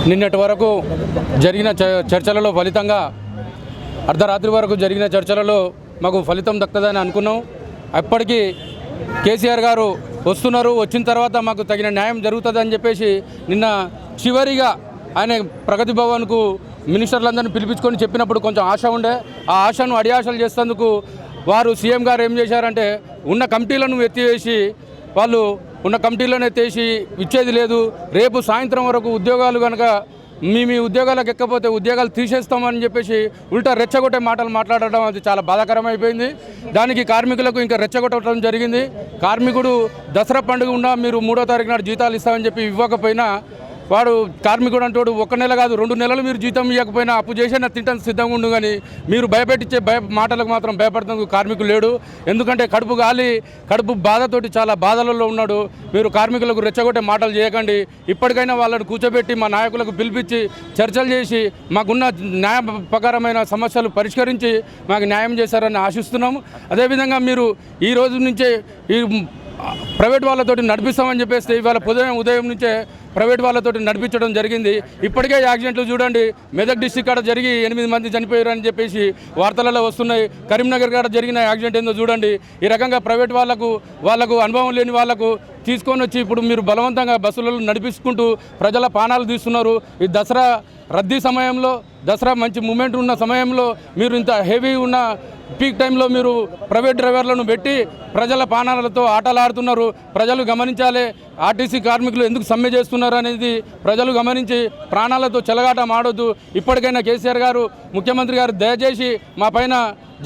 నిన్నటి వరకు జరిగిన చర్చలలో ఫలితంగా అర్ధరాత్రి వరకు జరిగిన చర్చలలో మాకు ఫలితం దక్కదని అనుకున్నాం. అప్పటికి కేసీఆర్ గారు వస్తున్నారు, వచ్చిన తర్వాత మాకు తగిన న్యాయం జరుగుతుందని చెప్పేసి నిన్న చివరిగా ఆయన ప్రగతి భవన్కు మినిస్టర్లందరినీ పిలిపించుకొని చెప్పినప్పుడు కొంచెం ఆశ ఉండే. ఆ ఆశను అడియాశలు చేసేందుకు వారు సీఎం గారు ఏం చేశారంటే ఉన్న కమిటీలను ఎత్తివేసి వాళ్ళు ఉన్న కమిటీలను ఎత్తేసి ఇచ్చేది లేదు, రేపు సాయంత్రం వరకు ఉద్యోగాలు కనుక మీ ఉద్యోగాలకు ఎక్కపోతే ఉద్యోగాలు తీసేస్తామని చెప్పేసి ఉల్టా రెచ్చగొట్టే మాటలు మాట్లాడడం అది చాలా బాధాకరమైపోయింది. దానికి కార్మికులకు ఇంకా రెచ్చగొట్టడం జరిగింది. కార్మికుడు దసరా పండుగ ఉన్నా మీరు 3వ తారీఖు నాడు జీతాలు ఇస్తామని చెప్పి ఇవ్వకపోయినా వాడు కార్మికుడు అంటోడు 1 నెల కాదు 2 నెలలు మీరు జీతం ఇవ్వకపోయినా అప్పు చేసినా తింటాను సిద్ధంగా ఉండు, కానీ మీరు భయపెట్టించే మాటలకు మాత్రం భయపడుతున్న కార్మికులు లేడు. ఎందుకంటే కడుపు బాధతోటి చాలా బాధలలో ఉన్నాడు. మీరు కార్మికులకు రెచ్చగొట్టే మాటలు చేయకండి. ఇప్పటికైనా వాళ్ళని కూర్చోబెట్టి మా నాయకులకు పిలిపించి చర్చలు చేసి మాకున్న న్యాయపరమైన సమస్యలు పరిష్కరించి మాకు న్యాయం చేశారని ఆశిస్తున్నాము. అదేవిధంగా మీరు ఈ రోజు నుంచే ఈ ప్రైవేట్ వాళ్ళతోటి నడిపిస్తామని చెప్పేసి ఇవాళ ఉదయం నుంచే ప్రైవేట్ వాళ్ళతోటి నడిపించడం జరిగింది. ఇప్పటికే యాక్సిడెంట్లు చూడండి, మెదక్ డిస్టిక్ కాడ జరిగి 8 మంది చనిపోయారని చెప్పేసి వార్తలలో వస్తున్నాయి. కరీంనగర్ కాడ జరిగిన యాక్సిడెంట్ ఏందో చూడండి. ఈ రకంగా ప్రైవేట్ వాళ్ళకు అనుభవం లేని వాళ్ళకు తీసుకొని వచ్చి ఇప్పుడు మీరు బలవంతంగా బస్సులలో నడిపించుకుంటూ ప్రజల ప్రాణాలు తీస్తున్నారు. ఈ దసరా రద్దీ సమయంలో, దసరా మంచి మూమెంట్ ఉన్న సమయంలో మీరు ఇంత హెవీ ఉన్న పీక్ టైంలో మీరు ప్రైవేట్ డ్రైవర్లను పెట్టి ప్రజల ప్రాణాలతో ఆటలాడుతున్నారు. ప్రజలు గమనించాలి, ఆర్టీసీ కార్మికులు ఎందుకు సమ్మె చేస్తున్నారు అనేది ప్రజలు గమనించి ప్రాణాలతో చెలగాట మాడొద్దు. ఇప్పటికైనా కేసీఆర్ గారు, ముఖ్యమంత్రి గారు దయచేసి మా పైన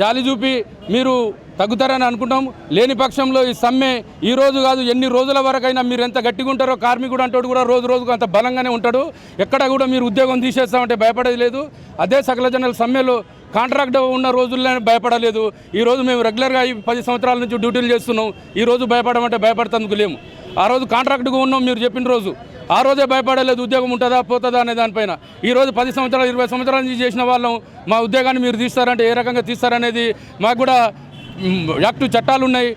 జాలి చూపి మీరు తగ్గుతారని అనుకుంటాం. లేని పక్షంలో ఈ సమ్మె ఈ రోజు కాదు ఎన్ని రోజుల వరకైనా మీరు ఎంత గట్టిగా ఉంటారో కార్మికుడు అంటాడు కూడా రోజుకు అంత బలంగానే ఉంటాడు. ఎక్కడ కూడా మీరు ఉద్యోగం తీసేస్తామంటే భయపడేది లేదు. అదే సకల జనరల్ సమ్మెలో కాంట్రాక్ట్ ఉన్న రోజుల్లోనే భయపడలేదు. ఈరోజు మేము రెగ్యులర్గా 10 సంవత్సరాల నుంచి డ్యూటీలు చేస్తున్నాం. ఈ రోజు భయపడమంటే భయపడతందుకు లేము. ఆ రోజు కాంట్రాక్ట్గా ఉన్నాం మీరు చెప్పిన రోజు, ఆ రోజే భయపడలేదు ఉద్యోగం ఉంటుందా పోతుందా అనే దానిపైన. ఈరోజు 10 సంవత్సరాలు 20 సంవత్సరాల నుంచి చేసిన వాళ్ళం మా ఉద్యోగాన్ని మీరు తీస్తారంటే ఏ రకంగా తీస్తారనేది మాకు కూడా యాక్టు చట్టాలు ఉన్నాయి,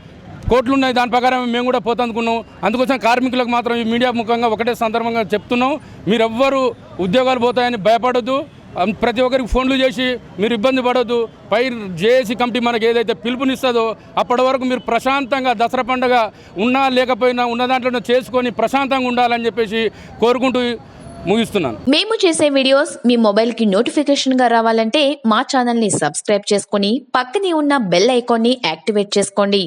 కోర్టులు ఉన్నాయి, దాని ప్రకారం మేము కూడా పోతందుకున్నాం. అందుకోసం కార్మికులకు మాత్రం ఈ మీడియా ముఖంగా ఒకటే సందర్భంగా చెప్తున్నాం, మీరెవ్వరూ ఉద్యోగాలు పోతాయని భయపడొద్దు. ప్రతి ఒక్కరికి ఫోన్లు చేసి మీరు ఇబ్బంది పడొద్దు. పై జేఏసీ కమిటీ మనకి ఏదైతే పిలుపునిస్తుందో అప్పటి వరకు మీరు ప్రశాంతంగా దసరా పండుగ ఉన్నా లేకపోయినా ఉన్న దాంట్లో చేసుకొని ప్రశాంతంగా ఉండాలని చెప్పేసి కోరుకుంటూ ముగిస్తున్నాను. మేము చేసే వీడియోస్ మీ మొబైల్కి నోటిఫికేషన్గా రావాలంటే మా ఛానల్ని సబ్స్క్రైబ్ చేసుకొని పక్కనే ఉన్న బెల్ ఐకాన్ని యాక్టివేట్ చేసుకోండి.